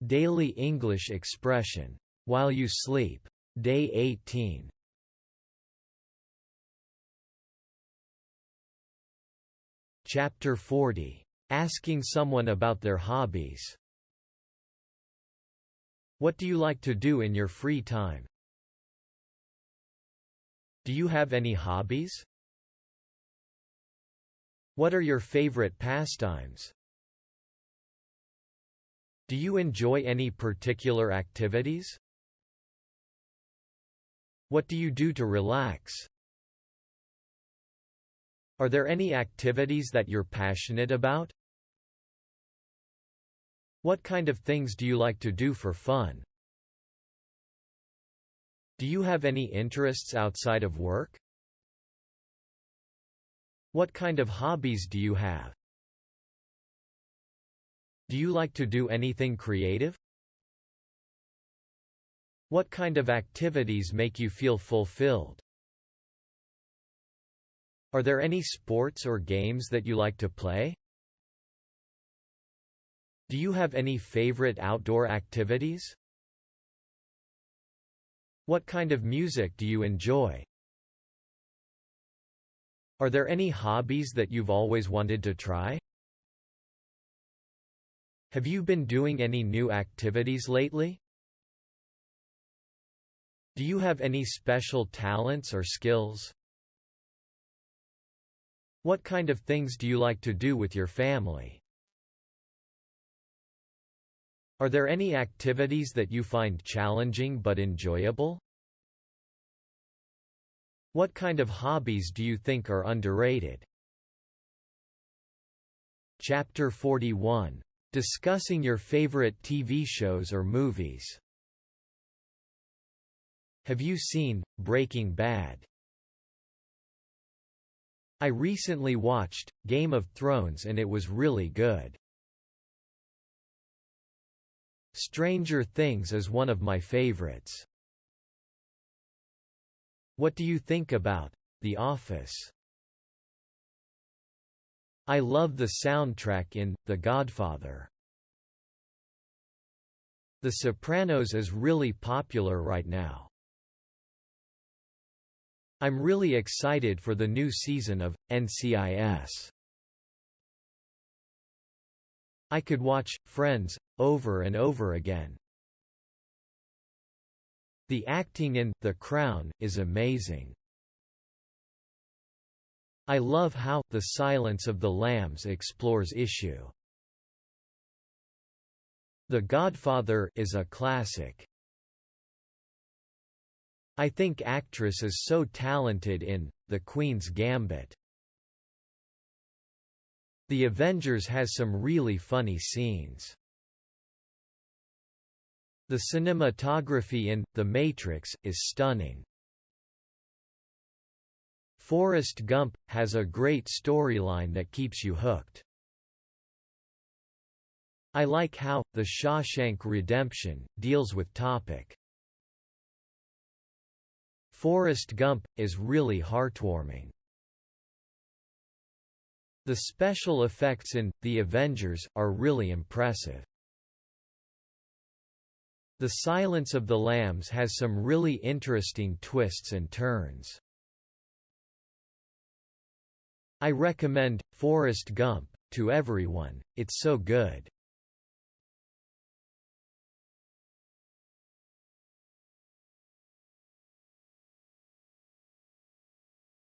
Daily English expression. While you sleep. Day 18. Chapter 40. Asking someone about their hobbies. What do you like to do in your free time? Do you have any hobbies? What are your favorite pastimes? Do you enjoy any particular activities? What do you do to relax? Are there any activities that you're passionate about? What kind of things do you like to do for fun? Do you have any interests outside of work? What kind of hobbies do you have? Do you like to do anything creative? What kind of activities make you feel fulfilled? Are there any sports or games that you like to play? Do you have any favorite outdoor activities? What kind of music do you enjoy? Are there any hobbies that you've always wanted to try? Have you been doing any new activities lately? Do you have any special talents or skills? What kind of things do you like to do with your family? Are there any activities that you find challenging but enjoyable? What kind of hobbies do you think are underrated? Chapter 41. Discussing your favorite TV shows or movies. Have you seen Breaking Bad? I recently watched Game of Thrones and it was really good. Stranger Things is one of my favorites. What do you think about The Office? I love the soundtrack in The Godfather. The Sopranos is really popular right now. I'm really excited for the new season of NCIS. I could watch Friends over and over again. The acting in The Crown is amazing. I love how The Silence of the Lambs explores issue. The Godfather is a classic. I think actress is so talented in The Queen's Gambit. The Avengers has some really funny scenes. The cinematography in The Matrix is stunning. Forrest Gump has a great storyline that keeps you hooked. I like how The Shawshank Redemption deals with topic. Forrest Gump is really heartwarming. The special effects in The Avengers are really impressive. The Silence of the Lambs has some really interesting twists and turns. I recommend Forrest Gump to everyone, it's so good.